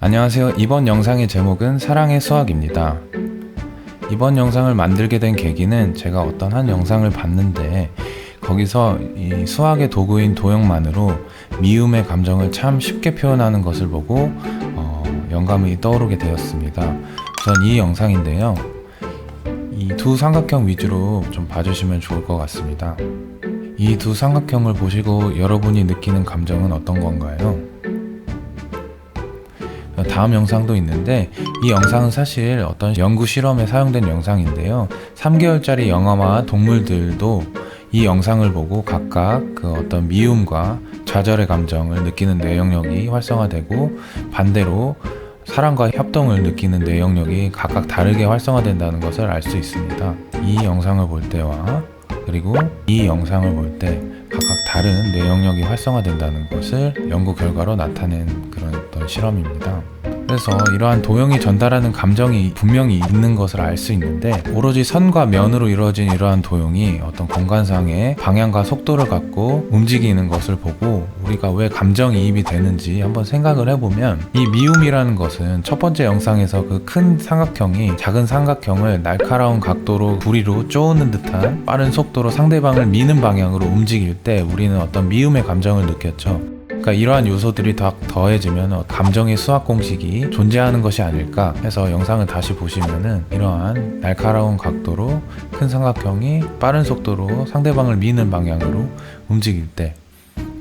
안녕하세요. 이번 영상의 제목은 사랑의 수학입니다. 이번 영상을 만들게 된 계기는 제가 어떤 한 영상을 봤는데 거기서 이 수학의 도구인 도형만으로 미움의 감정을 참 쉽게 표현하는 것을 보고 영감이 떠오르게 되었습니다. 우선 이 영상인데요. 이 두 삼각형 위주로 좀 봐주시면 좋을 것 같습니다. 이 두 삼각형을 보시고 여러분이 느끼는 감정은 어떤 건가요? 다음 영상도 있는데 이 영상은 사실 어떤 연구 실험에 사용된 영상인데요. 3개월짜리 영아와 동물들도 이 영상을 보고 각각 그 어떤 미움과 좌절의 감정을 느끼는 내용력이 활성화되고 반대로 사랑과 협동을 느끼는 내용력이 각각 다르게 활성화된다는 것을 알 수 있습니다. 이 영상을 볼 때와 그리고 이 영상을 볼 때 각각 다른 내용력이 활성화된다는 것을 연구 결과로 나타낸 그런 어떤 실험입니다. 그래서 이러한 도형이 전달하는 감정이 분명히 있는 것을 알 수 있는데 오로지 선과 면으로 이루어진 이러한 도형이 어떤 공간상의 방향과 속도를 갖고 움직이는 것을 보고 우리가 왜 감정이입이 되는지 한번 생각을 해보면 이 미움이라는 것은 첫 번째 영상에서 그 큰 삼각형이 작은 삼각형을 날카로운 각도로 부리로 쪼는 듯한 빠른 속도로 상대방을 미는 방향으로 움직일 때 우리는 어떤 미움의 감정을 느꼈죠. 그러니까 이러한 요소들이 더해지면 감정의 수학 공식이 존재하는 것이 아닐까 해서 영상을 다시 보시면은 이러한 날카로운 각도로 큰 삼각형이 빠른 속도로 상대방을 미는 방향으로 움직일 때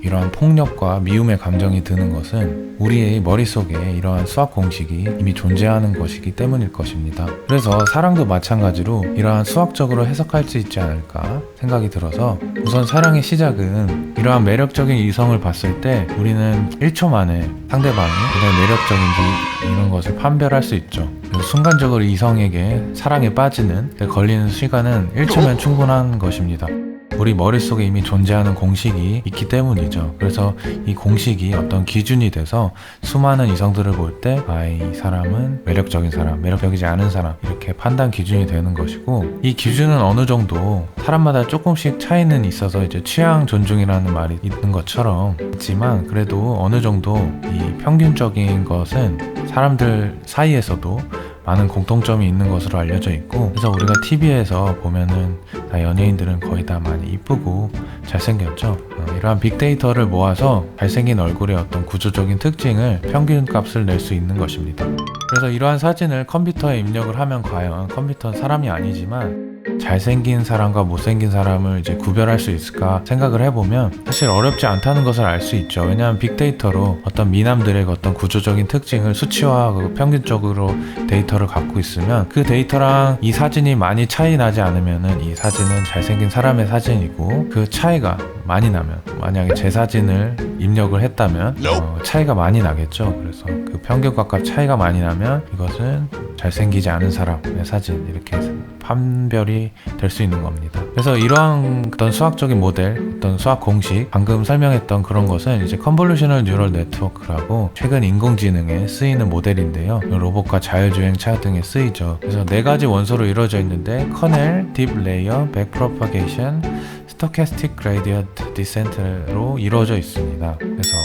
이러한 폭력과 미움의 감정이 드는 것은 우리의 머릿속에 이러한 수학 공식이 이미 존재하는 것이기 때문일 것입니다. 그래서 사랑도 마찬가지로 이러한 수학적으로 해석할 수 있지 않을까 생각이 들어서 우선 사랑의 시작은 이러한 매력적인 이성을 봤을 때 우리는 1초 만에 상대방이 굉장히 매력적인지 이런 것을 판별할 수 있죠. 순간적으로 이성에게 사랑에 빠지는 걸리는 시간은 1초면 충분한 것입니다. 우리 머릿속에 이미 존재하는 공식이 있기 때문이죠. 그래서 이 공식이 어떤 기준이 돼서 수많은 이성들을 볼 때 이 사람은 매력적인 사람, 매력적이지 않은 사람 이렇게 판단 기준이 되는 것이고 이 기준은 어느 정도 사람마다 조금씩 차이는 있어서 이제 취향 존중이라는 말이 있는 것처럼 있지만 그래도 어느 정도 이 평균적인 것은 사람들 사이에서도 많은 공통점이 있는 것으로 알려져 있고 그래서 우리가 TV에서 보면은 다 연예인들은 거의 다 많이 이쁘고 잘생겼죠. 이러한 빅데이터를 모아서 잘생긴 얼굴의 어떤 구조적인 특징을 평균값을 낼 수 있는 것입니다. 그래서 이러한 사진을 컴퓨터에 입력을 하면 과연 컴퓨터는 사람이 아니지만 잘생긴 사람과 못생긴 사람을 이제 구별할 수 있을까 생각을 해보면 사실 어렵지 않다는 것을 알 수 있죠. 왜냐하면 빅데이터로 어떤 미남들의 어떤 구조적인 특징을 수치화하고 평균적으로 데이터를 갖고 있으면 그 데이터랑 이 사진이 많이 차이 나지 않으면은 이 사진은 잘생긴 사람의 사진이고 그 차이가 많이 나면 만약에 제 사진을 입력을 했다면 차이가 많이 나겠죠. 그래서 그 평균값과 차이가 많이 나면 이것은 잘생기지 않은 사람의 사진 이렇게 판별이 될 수 있는 겁니다. 그래서 이러한 어떤 수학적인 모델, 어떤 수학 공식 방금 설명했던 그런 것은 이제 컨볼루셔널 뉴럴 네트워크라고 최근 인공지능에 쓰이는 모델인데요. 로봇과 자율주행차 등에 쓰이죠. 그래서 4가지 원소로 이루어져 있는데 커넬, 딥 레이어, 백 프로파게이션, 스토캐스틱 그레디언트 디센트로 이루어져 있습니다. 그래서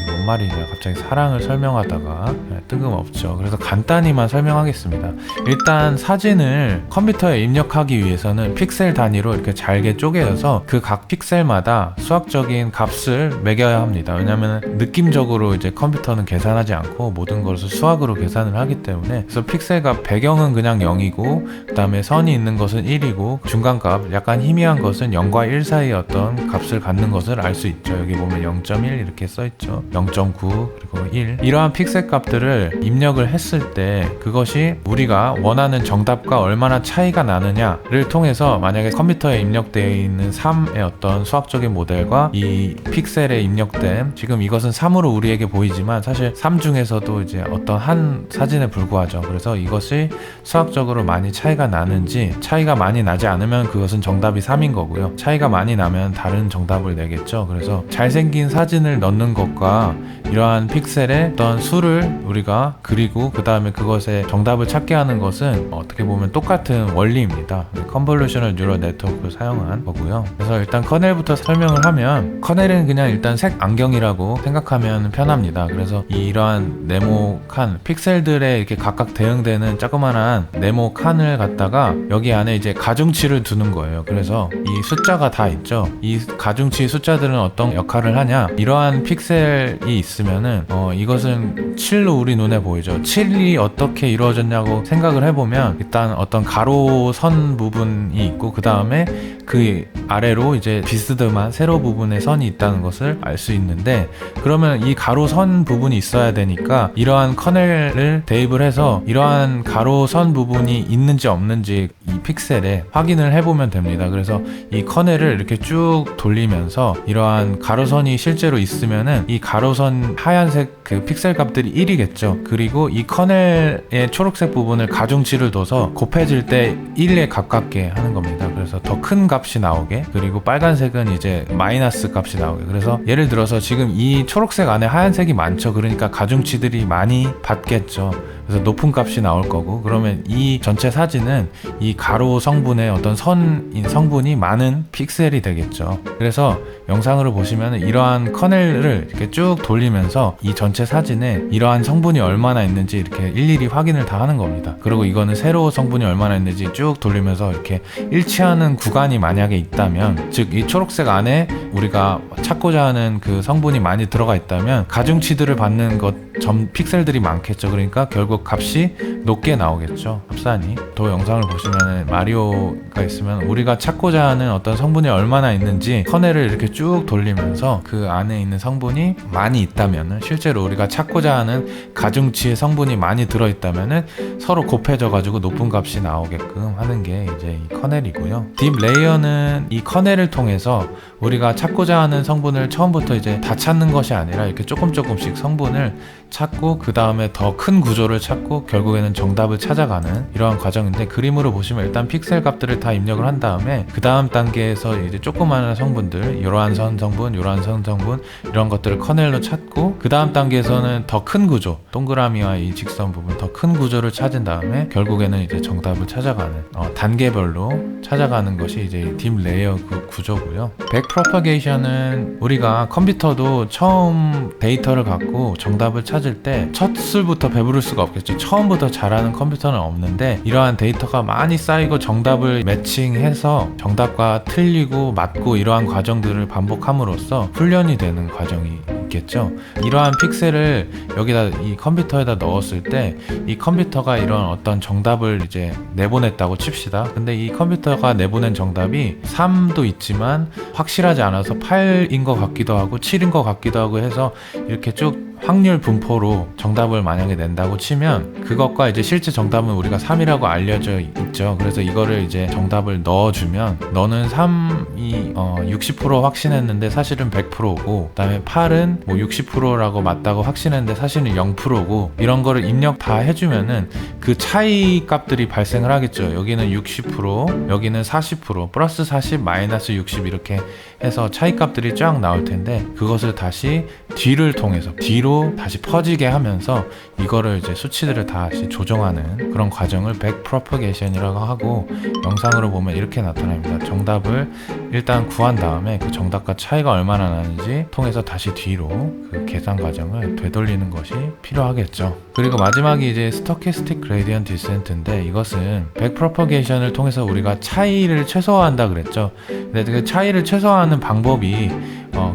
뭔 말이냐 갑자기 사랑을 설명하다가 뜬금없죠. 그래서 간단히만 설명하겠습니다. 일단 사진을 컴퓨터에 입력하기 위해서는 픽셀 단위로 이렇게 잘게 쪼개져서 그 각 픽셀마다 수학적인 값을 매겨야 합니다. 왜냐하면 느낌적으로 이제 컴퓨터는 계산하지 않고 모든 것을 수학으로 계산을 하기 때문에 그래서 픽셀값 배경은 그냥 0이고 그 다음에 선이 있는 것은 1이고 중간값 약간 희미한 것은 0과 1 사이의 어떤 값을 갖는 것을 알 수 있죠. 여기 보면 0.1 이렇게 써있죠. 0.9 그리고 1 이러한 픽셀 값들을 입력을 했을 때 그것이 우리가 원하는 정답과 얼마나 차이가 나느냐를 통해서 만약에 컴퓨터에 입력되어 있는 3의 어떤 수학적인 모델과 이 픽셀에 입력된 지금 이것은 3으로 우리에게 보이지만 사실 3 중에서도 이제 어떤 한 사진에 불과하죠. 그래서 이것이 수학적으로 많이 차이가 나는지 차이가 많이 나지 않으면 그것은 정답이 3인 거고요. 차이가 많이 나면 다른 정답을 내겠죠. 그래서 잘생긴 사진을 넣는 것과 이러한 픽셀의 어떤 수를 우리가 그리고 그 다음에 그것의 정답을 찾게 하는 것은 어떻게 보면 똑같은 원리입니다. 컨볼루셔널 뉴럴 네트워크를 사용한 거고요. 그래서 일단 커넬부터 설명을 하면, 커넬은 그냥 일단 색 안경이라고 생각하면 편합니다. 그래서 이러한 네모칸 픽셀들에 이렇게 각각 대응되는 조그만한 네모칸을 갖다가 여기 안에 이제 가중치를 두는 거예요. 그래서 이 숫자가 다 있죠. 이 가중치 숫자들은 어떤 역할을 하냐, 이러한 픽셀이 있으면은 이것은 7로 우리 눈에 보이죠. 7이 어떻게 이루어졌냐고 생각을 해보면, 일단 어떤 가로선 부분이 있고 그 다음에 그 아래로 이제 비스듬한 세로 부분의 선이 있다는 것을 알 수 있는데, 그러면 이 가로선 부분이 있어야 되니까 이러한 커넬을 대입을 해서 이러한 가로선 부분이 있는지 없는지 이 픽셀에 확인을 해보면 됩니다. 그래서 이 커넬을 이렇게 쭉 돌리면서 이러한 가로선이 실제로 있으면은 이 가로선 하얀색 그 픽셀 값들이 1이겠죠. 그리고 이 커넬의 초록색 부분을 가중치를 둬서 곱해질 때 1에 가깝게 하는 겁니다. 그래서 더 큰 값이 나오게, 그리고 빨간색은 이제 마이너스 값이 나오게. 그래서 예를 들어서 지금 이 초록색 안에 하얀색이 많죠. 그러니까 가중치들이 많이 받겠죠. 그래서 높은 값이 나올 거고, 그러면 이 전체 사진은 이 가로 성분의 어떤 선인 성분이 많은 픽셀이 되겠죠. 그래서 영상으로 보시면 이러한 커넬을 이렇게 쭉 돌리면서 이 전체 사진에 이러한 성분이 얼마나 있는지 이렇게 일일이 확인을 다 하는 겁니다. 그리고 이거는 세로 성분이 얼마나 있는지 쭉 돌리면서 이렇게 일치하는 구간이 만약에 있다면, 즉 이 초록색 안에 우리가 찾고자 하는 그 성분이 많이 들어가 있다면 가중치들을 받는 점 픽셀들이 많겠죠. 그러니까 결국 값이 높게 나오겠죠. 합산이. 또 영상을 보시면 마리오가 있으면 우리가 찾고자 하는 어떤 성분이 얼마나 있는지 커넬을 이렇게 쭉 돌리면서 그 안에 있는 성분이 많이 있다면, 실제로 우리가 찾고자 하는 가중치의 성분이 많이 들어있다면 서로 곱해져 가지고 높은 값이 나오게끔 하는 게 이제 이 커넬이고요. 딥 레이어는 이 커넬을 통해서 우리가 찾고자 하는 성분을 처음부터 이제 다 찾는 것이 아니라 이렇게 조금씩 성분을 찾고 그 다음에 더 큰 구조를 찾고 결국에는 정답을 찾아가는 이러한 과정인데, 그림으로 보시면 일단 픽셀 값들을 다 입력을 한 다음에 그 다음 단계에서 이제 조그마한 성분들, 이러한 선 성분, 이러한 선 성분, 이런 것들을 커넬로 찾고 그 다음 단계에서는 더 큰 구조, 동그라미와 이 직선 부분 더 큰 구조를 찾은 다음에 결국에는 이제 정답을 찾아가는 단계별로 찾아가는 것이 이제 딥 레이어 구조고요. 백 프로퍼게이션은 우리가 컴퓨터도 처음 데이터를 갖고 정답을 찾을 때 첫 술부터 배부를 수가 없겠죠. 처음부터 잘하는 컴퓨터는 없는데, 이러한 데이터가 많이 쌓이고 정답을 매칭해서 정답과 틀리고 맞고 이러한 과정들을 반복함으로써 훈련이 되는 과정이 있겠죠. 이러한 픽셀을 여기다 이 컴퓨터에다 넣었을 때 이 컴퓨터가 이런 어떤 정답을 이제 내보냈다고 칩시다. 근데 이 컴퓨터가 내보낸 정답이 3도 있지만 확실하지 않아서 8인 것 같기도 하고 7인 것 같기도 하고 해서 이렇게 쭉 확률 분포로 정답을 만약에 낸다고 치면, 그것과 이제 실제 정답은 우리가 3이라고 알려져 있죠. 그래서 이거를 이제 정답을 넣어주면, 너는 3이 60% 확신했는데 사실은 100%고, 그 다음에 8은 뭐 60%라고 맞다고 확신했는데 사실은 0%고, 이런 거를 입력 다 해주면은 그 차이 값들이 발생을 하겠죠. 여기는 60%, 여기는 40%, 플러스 40, 마이너스 60 이렇게 해서 차이 값들이 쫙 나올 텐데, 그것을 다시 뒤를 통해서 뒤로 다시 퍼지게 하면서 이거를 이제 수치들을 다시 조정하는 그런 과정을 백 프로퍼게이션이라고 하고, 영상으로 보면 이렇게 나타납니다. 정답을 일단 구한 다음에 그 정답과 차이가 얼마나 나는지 통해서 다시 뒤로 그 계산 과정을 되돌리는 것이 필요하겠죠. 그리고 마지막이 이제 스토캐스틱 그레디언트 디센트인데, 이것은 백 프로퍼게이션을 통해서 우리가 차이를 최소화한다 그랬죠. 근데 그 차이를 최소화하는 방법이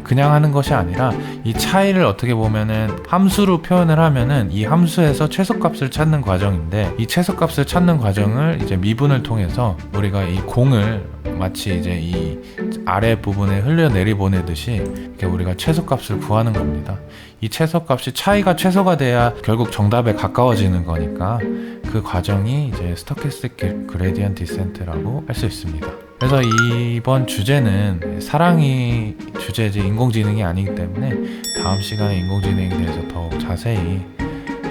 그냥 하는 것이 아니라, 이 차이를 어떻게 보면은 함수로 표현을 하면은 이 함수에서 최소값을 찾는 과정인데, 이 최소값을 찾는 과정을 이제 미분을 통해서 우리가 이 공을 마치 이제 이 아래 부분에 흘려내리 보내듯이 이렇게 우리가 최소값을 구하는 겁니다. 이 최소값이 차이가 최소가 돼야 결국 정답에 가까워지는 거니까, 그 과정이 이제 스토캐스틱 그레디언트 디센트라고 할 수 있습니다. 그래서 이번 주제는 사랑이 주제지 인공지능이 아니기 때문에 다음 시간에 인공지능에 대해서 더욱 자세히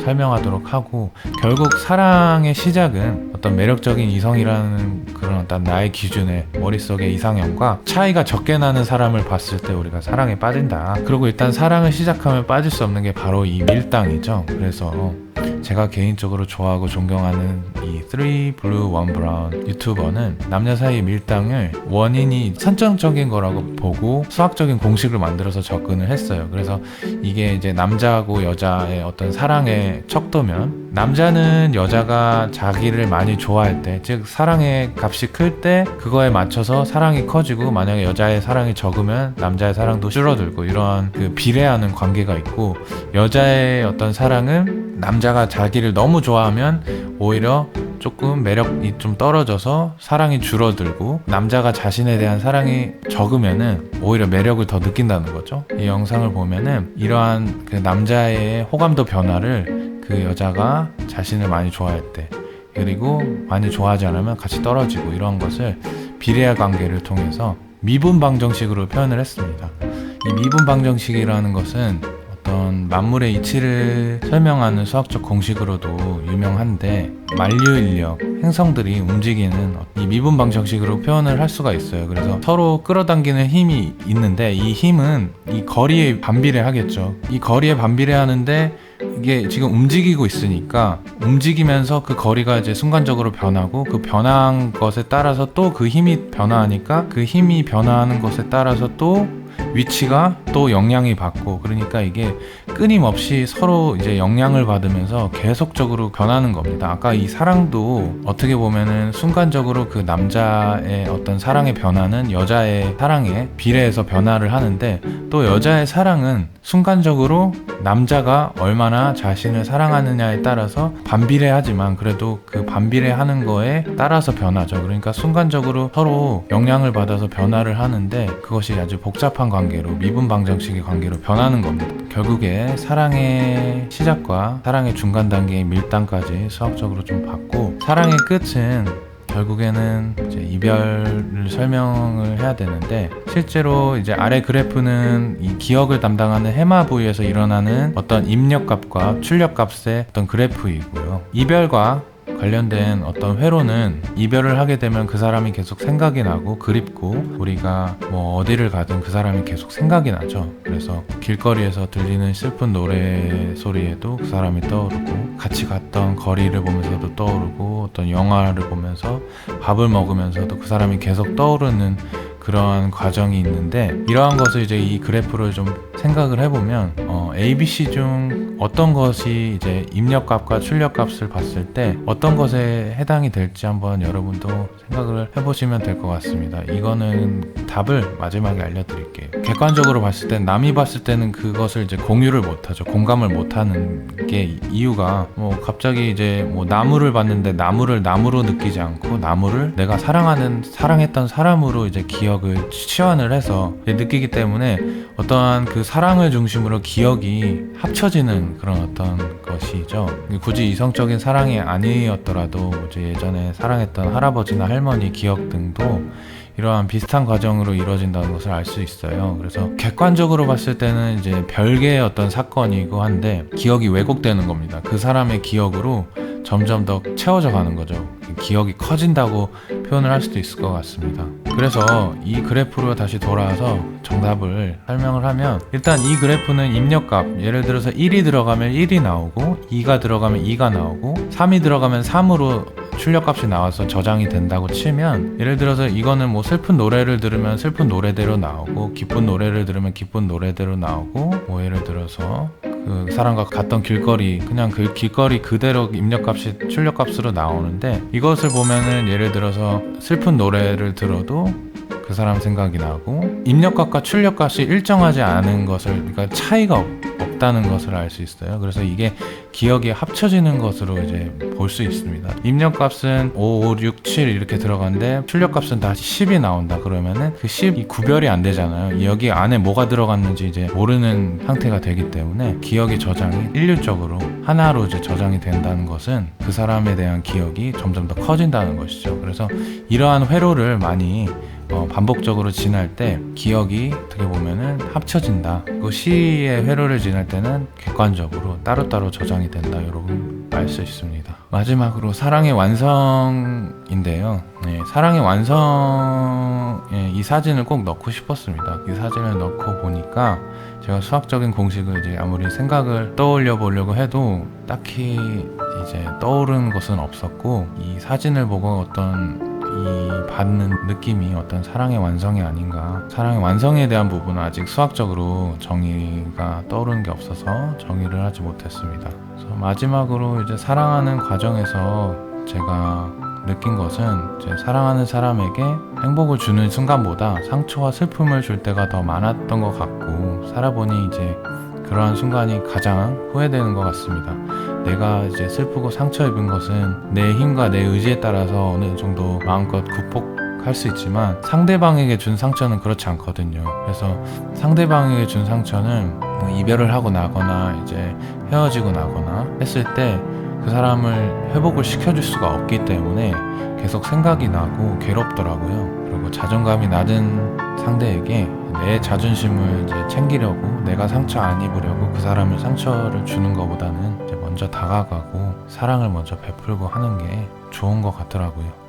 설명하도록 하고, 결국 사랑의 시작은 어떤 매력적인 이성이라는 그런 어떤 나의 기준의 머릿속의 이상형과 차이가 적게 나는 사람을 봤을 때 우리가 사랑에 빠진다. 그리고 일단 사랑을 시작하면 빠질 수 없는 게 바로 이 밀당이죠. 그래서 제가 개인적으로 좋아하고 존경하는 이 3blue 1brown 유튜버는 남녀 사이의 밀당을 원인이 선정적인 거라고 보고 수학적인 공식을 만들어서 접근을 했어요. 그래서 이게 이제 남자하고 여자의 어떤 사랑의 척도면, 남자는 여자가 자기를 많이 좋아할 때, 즉 사랑의 값이 클 때 그거에 맞춰서 사랑이 커지고, 만약에 여자의 사랑이 적으면 남자의 사랑도 줄어들고, 이런 그 비례하는 관계가 있고, 여자의 어떤 사랑은 남자가 자기를 너무 좋아하면 오히려 조금 매력이 좀 떨어져서 사랑이 줄어들고, 남자가 자신에 대한 사랑이 적으면은 오히려 매력을 더 느낀다는 거죠. 이 영상을 보면은 이러한 그 남자의 호감도 변화를 그 여자가 자신을 많이 좋아할 때, 그리고 많이 좋아하지 않으면 같이 떨어지고, 이런 것을 비례 관계를 통해서 미분 방정식으로 표현을 했습니다. 이 미분 방정식이라는 것은 어떤 만물의 이치를 설명하는 수학적 공식으로도 유명한데, 만류 인력, 행성들이 움직이는 이 미분 방정식으로 표현을 할 수가 있어요. 그래서 서로 끌어당기는 힘이 있는데, 이 힘은 이 거리에 반비례하겠죠. 이 거리에 반비례하는데 이게 지금 움직이고 있으니까, 움직이면서 그 거리가 이제 순간적으로 변하고, 그 변한 것에 따라서 또 그 힘이 변화하니까, 그 힘이 변화하는 것에 따라서 또 위치가 또 영향이 받고, 그러니까 이게 끊임없이 서로 이제 영향을 받으면서 계속적으로 변하는 겁니다. 아까 이 사랑도 어떻게 보면은 순간적으로 그 남자의 어떤 사랑의 변화는 여자의 사랑에 비례해서 변화를 하는데, 또 여자의 사랑은 순간적으로 남자가 얼마나 자신을 사랑하느냐에 따라서 반비례하지만, 그래도 그 반비례하는 거에 따라서 변하죠. 그러니까 순간적으로 서로 영향을 받아서 변화를 하는데, 그것이 아주 복잡한 관계로, 미분 방정식의 관계로 변하는 겁니다. 결국에 사랑의 시작과 사랑의 중간 단계의 밀당까지 수학적으로 좀 봤고, 사랑의 끝은 결국에는 이제 이별을 설명을 해야 되는데, 실제로 이제 아래 그래프는 이 기억을 담당하는 해마 부위에서 일어나는 어떤 입력값과 출력값의 어떤 그래프이고요. 이별과 관련된 어떤 회로는 이별을 하게 되면 그 사람이 계속 생각이 나고 그립고, 우리가 뭐 어디를 가든 그 사람이 계속 생각이 나죠. 그래서 길거리에서 들리는 슬픈 노래 소리에도 그 사람이 떠오르고, 같이 갔던 거리를 보면서도 떠오르고, 어떤 영화를 보면서 밥을 먹으면서도 그 사람이 계속 떠오르는 그러한 과정이 있는데, 이러한 것을 이제 이 그래프를 좀 생각을 해보면 ABC 중 어떤 것이 이제 입력값과 출력값을 봤을 때 어떤 것에 해당이 될지 한번 여러분도 생각을 해보시면 될 것 같습니다. 이거는 답을 마지막에 알려드릴게요. 객관적으로 봤을 때, 남이 봤을 때는 그것을 이제 공유를 못하죠. 공감을 못하는 게 이유가, 뭐 갑자기 이제 뭐 나무를 봤는데 나무를 나무로 느끼지 않고, 나무를 내가 사랑했던 사람으로 이제 기억을 치환을 해서 느끼기 때문에, 어떠한 그 사랑을 중심으로 기억이 합쳐지는 그런 어떤 것이죠. 굳이 이성적인 사랑이 아니었더라도 이제 예전에 사랑했던 할아버지나 할머니 기억 등도 이러한 비슷한 과정으로 이루어진다는 것을 알 수 있어요. 그래서 객관적으로 봤을 때는 이제 별개의 어떤 사건이고 한데, 기억이 왜곡되는 겁니다. 그 사람의 기억으로 점점 더 채워져 가는 거죠. 기억이 커진다고 표현을 할 수도 있을 것 같습니다. 그래서 이 그래프로 다시 돌아와서 정답을 설명을 하면, 일단 이 그래프는 입력값, 예를 들어서 1이 들어가면 1이 나오고, 2가 들어가면 2가 나오고, 3이 들어가면 3으로 출력값이 나와서 저장이 된다고 치면, 예를 들어서 이거는 뭐 슬픈 노래를 들으면 슬픈 노래대로 나오고, 기쁜 노래를 들으면 기쁜 노래대로 나오고, 뭐 예를 들어서 그 사람과 갔던 길거리, 그냥 그 길거리 그대로 입력값이 출력값으로 나오는데, 이것을 보면은 예를 들어서 슬픈 노래를 들어도 그 사람 생각이 나고, 입력값과 출력값이 일정하지 않은 것을, 그러니까 차이가 없다는 것을 알 수 있어요. 그래서 이게 기억이 합쳐지는 것으로 이제 볼 수 있습니다. 입력값은 5, 5, 6, 7 이렇게 들어가는데, 출력값은 다 10이 나온다 그러면은 그 10이 구별이 안 되잖아요. 여기 안에 뭐가 들어갔는지 이제 모르는 상태가 되기 때문에, 기억의 저장이 일률적으로 하나로 이제 저장이 된다는 것은 그 사람에 대한 기억이 점점 더 커진다는 것이죠. 그래서 이러한 회로를 많이 반복적으로 지날 때 기억이 어떻게 보면은 합쳐진다. 그 시의 회로를 지날 때는 객관적으로 따로따로 저장이 된다. 여러분 알 수 있습니다. 마지막으로 사랑의 완성인데요. 사랑의 완성에 이 사진을 꼭 넣고 싶었습니다. 이 사진을 넣고 보니까 제가 수학적인 공식을 이제 아무리 생각을 떠올려 보려고 해도 딱히 이제 떠오르는 것은 없었고, 이 사진을 보고 어떤 이 받는 느낌이 어떤 사랑의 완성이 아닌가. 사랑의 완성에 대한 부분은 아직 수학적으로 정의가 떠오르는 게 없어서 정의를 하지 못했습니다. 그래서 마지막으로 이제 사랑하는 과정에서 제가 느낀 것은, 제 사랑하는 사람에게 행복을 주는 순간보다 상처와 슬픔을 줄 때가 더 많았던 것 같고, 살아보니 이제 그러한 순간이 가장 후회되는 것 같습니다. 내가 이제 슬프고 상처 입은 것은 내 힘과 내 의지에 따라서 어느 정도 마음껏 극복할 수 있지만, 상대방에게 준 상처는 그렇지 않거든요. 그래서 상대방에게 준 상처는 뭐 이별을 하고 나거나 이제 헤어지고 나거나 했을 때 그 사람을 회복을 시켜줄 수가 없기 때문에 계속 생각이 나고 괴롭더라고요. 그리고 자존감이 낮은 상대에게 내 자존심을 이제 챙기려고, 내가 상처 안 입으려고 그 사람을 상처를 주는 것보다는 이제 먼저 다가가고 사랑을 먼저 베풀고 하는 게 좋은 것 같더라고요.